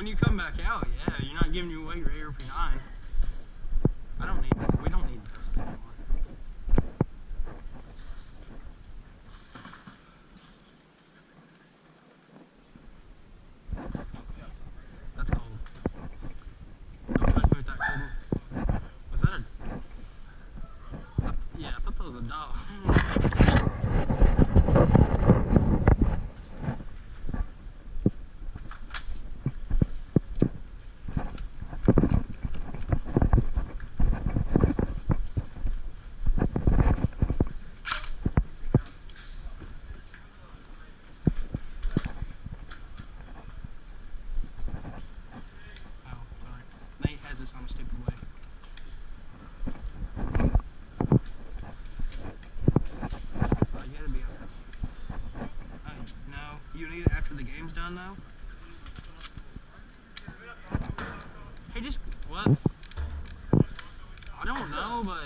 when you come back out, yeah, you're not giving away your ARP9. We don't need pistols anymore. That's cold. Don't touch me with that cold. Was that a... yeah, I thought that was a dog. This on a stupid way. Oh, you gotta be okay. No, you need it after the game's done though? Hey, just, what? I don't know, but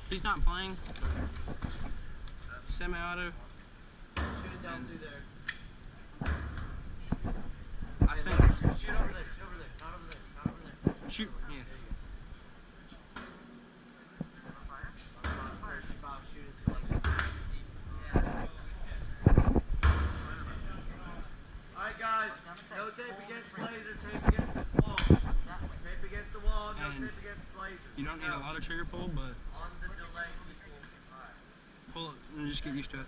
he's not playing. Semi-auto. Shoot it down through there. I think. Shoot over there, shoot over there, not over there, not over there. Shoot, yeah. Alright guys, no tape against Blazer, tape against this wall. Tape against the wall, no tape against Blazer. You don't need a lot of trigger pull, but on the delay people. Alright. pull it and just get used to it.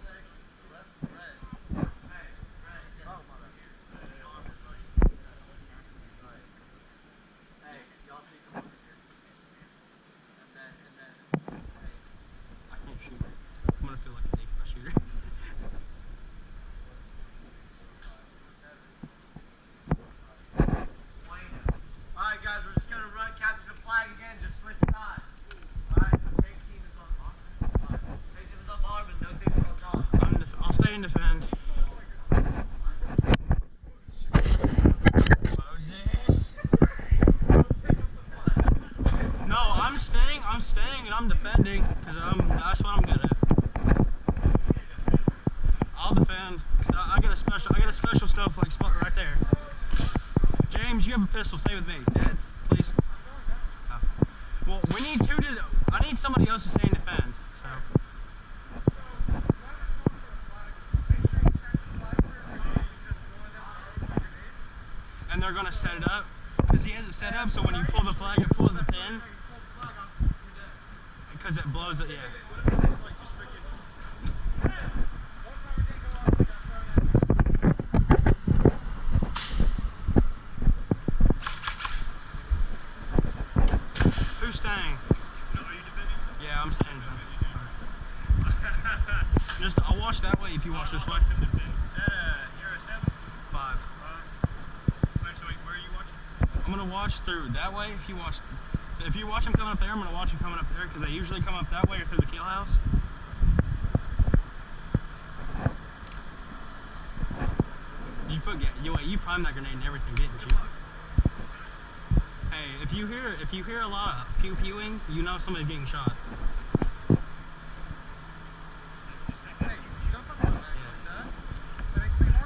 And defend. No, I'm staying and I'm defending because that's what I'm good at. I'll defend. I got a special stuff like spot right there. James, you have a pistol, stay with me. Dad, please. Oh. Well, we need I need somebody else to stay and defend. So. And they're gonna set it up because he has it set up so when you pull the flag, it pulls the pin because it blows it. Yeah. Who's staying? No, are you defending? Yeah, I'm staying. Just I'll watch that way if you watch this way. You're a 7? 5. So where are you watching? I'm gonna watch through that way. If you watch him coming up there, I'm gonna watch him coming up there because they usually come up that way or through the kill house. You primed that grenade and everything, didn't you? Hey, if you hear a lot of pew pewing, you know somebody's getting shot.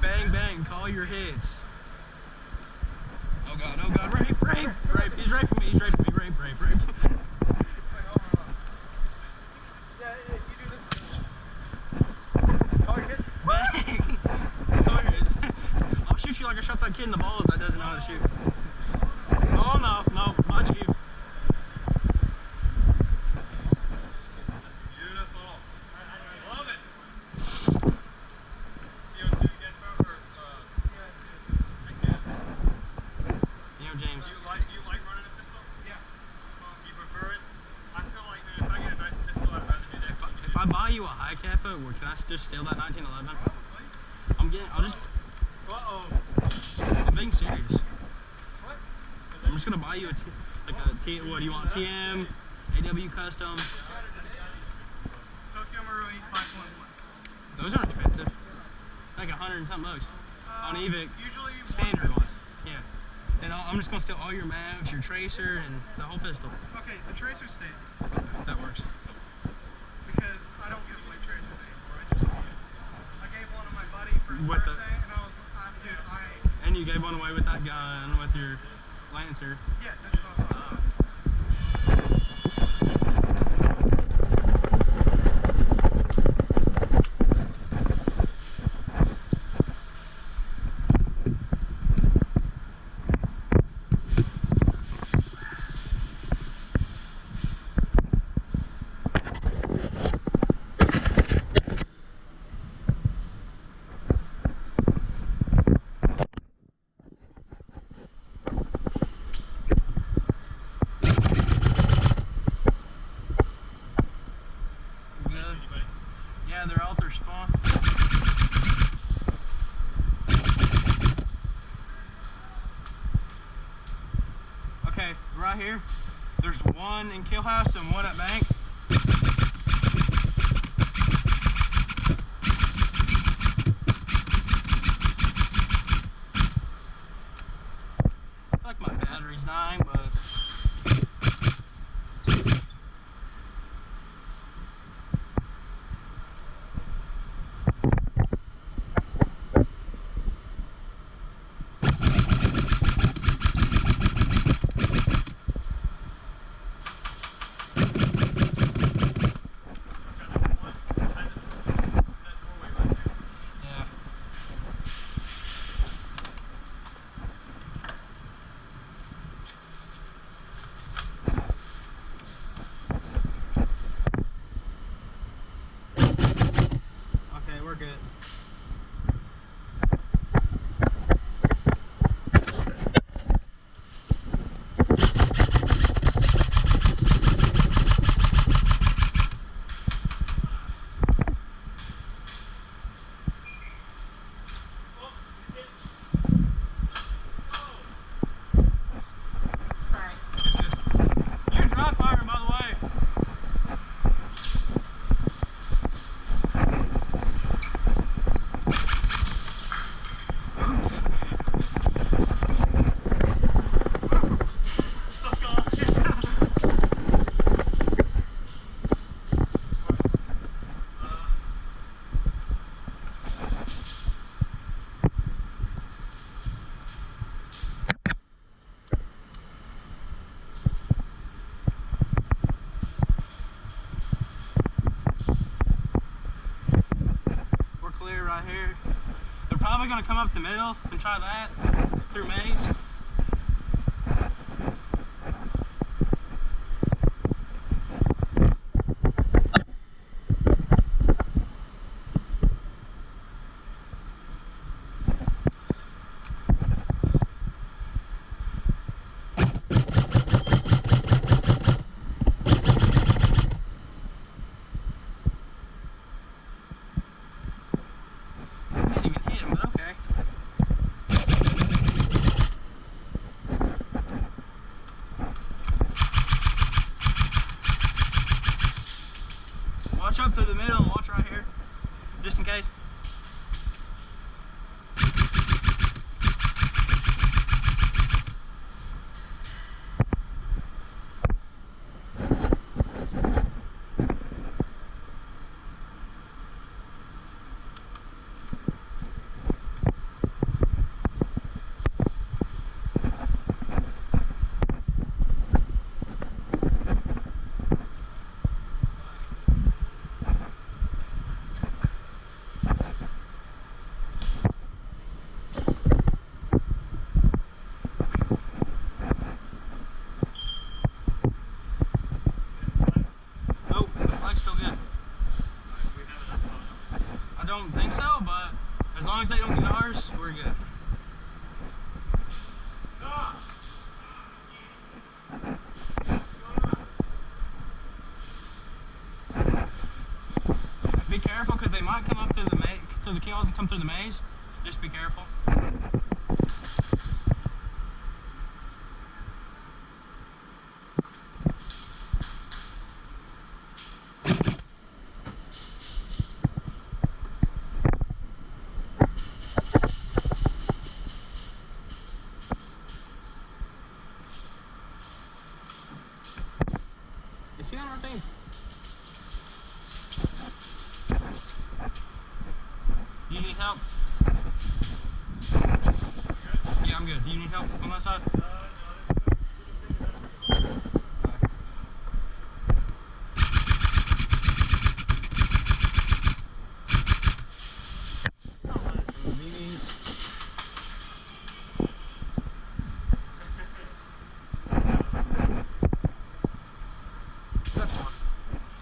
Bang bang, call your hits. Oh god, rape, he's raping me, rape. Yeah, if you do this, call your hits. Bang! Call your hits. I'll shoot you like I shot that kid in the balls that doesn't know how to shoot. Oh no, my chief. Beautiful. I love it. CO2 gets over. You know, James. Do you like running a pistol? Yeah. It's fun. You prefer it? I feel like, man, if I get a nice pistol, I'd rather do that. If I buy you a high capo, can I just steal that 1911? I'll just. I'm being serious. What? I'm just gonna buy you what do you want? TM, AW custom. Tokyo Marui 5.1. Those aren't expensive. Like 100 and something bucks. On eBay. Usually Standard ones. Yeah. And I'm just gonna steal all your mags, your tracer, and the whole pistol. Okay, the tracer stays. That works. Because I don't give away tracers anymore. I gave one to my buddy for his What the- birthday, and I was, dude, And you gave one away with that gun with your Lancer. Yeah, that's what I was talking about. Yeah, they're out there spawn. Okay, right here. There's one in Kill House and one at Bank. I feel like my battery's dying, but we're good. Sorry. It's good. You're dry firing, by the way. We're clear right here. They're probably gonna come up the middle and try that through maze. Didn't even hit him, but okay. Watch up through the middle and watch right here, just in case. Nope, the flag's still good. I don't think so, but as long as they don't get ours, we're good. Be careful, because they might come up through the kills and come through the maze. Just be careful. Is he on our team? Do you need help? I'm good. Do you need help on that side?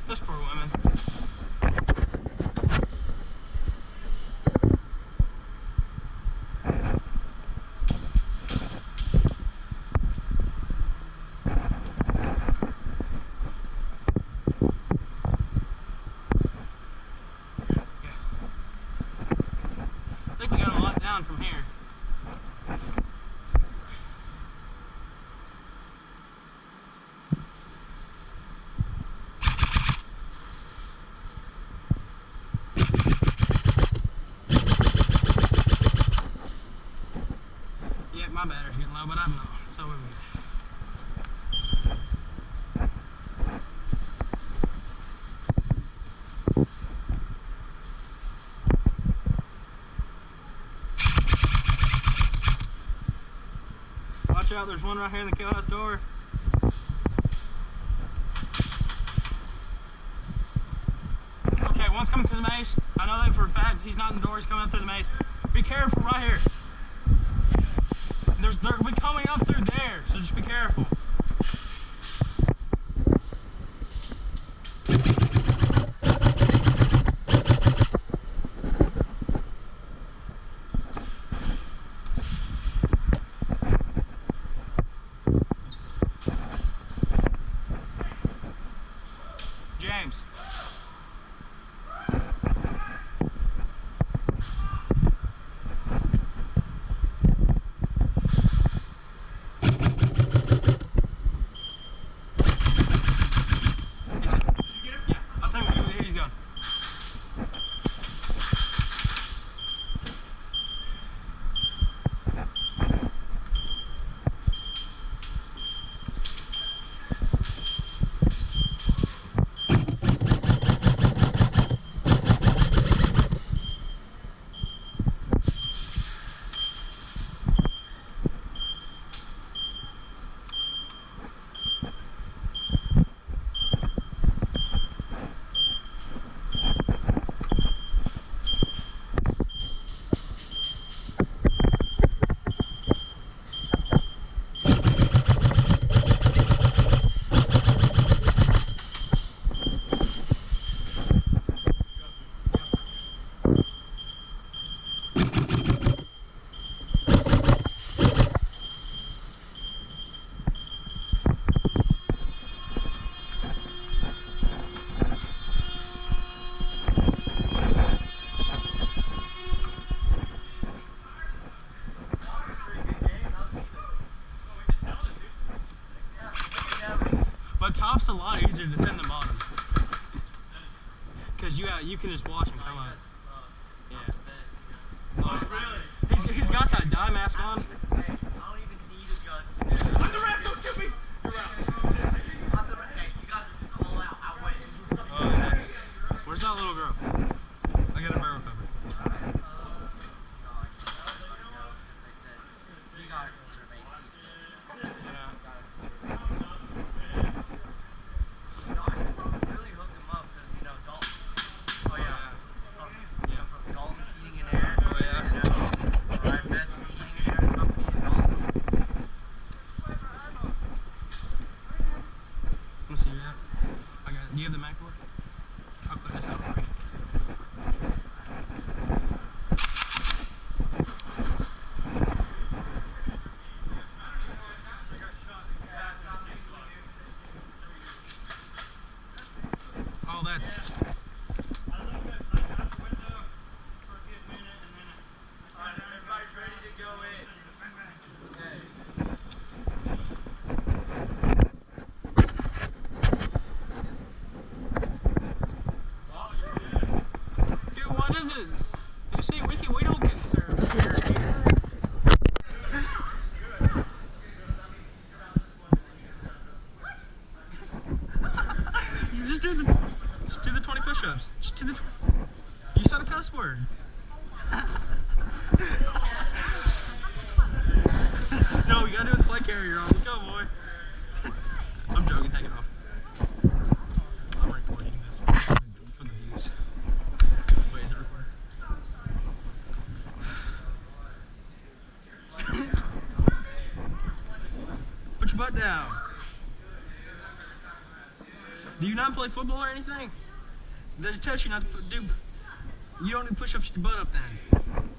That's for women. I think we got a lot down from here. Yeah, my battery's getting low, but I'm not. So we're good. Watch out, there's one right here in the kill house door. Okay, one's coming through the maze. I know that for a fact. He's not in the door, he's coming up through the maze. Be careful right here. They're coming up through there, so just be careful. James. But top's a lot easier to defend than bottom. Because you can just watch him come up. Yeah. He's got that dye mask on. I don't even need a gun. I'm the ref, don't shoot me! You're out. I'm the hey, you guys are just all out. I win. Oh, yeah. Where's that little girl? I got a barrel cover. your butt down. Do you not play football or anything? They tell you not to do. You don't do push-ups with your butt up then.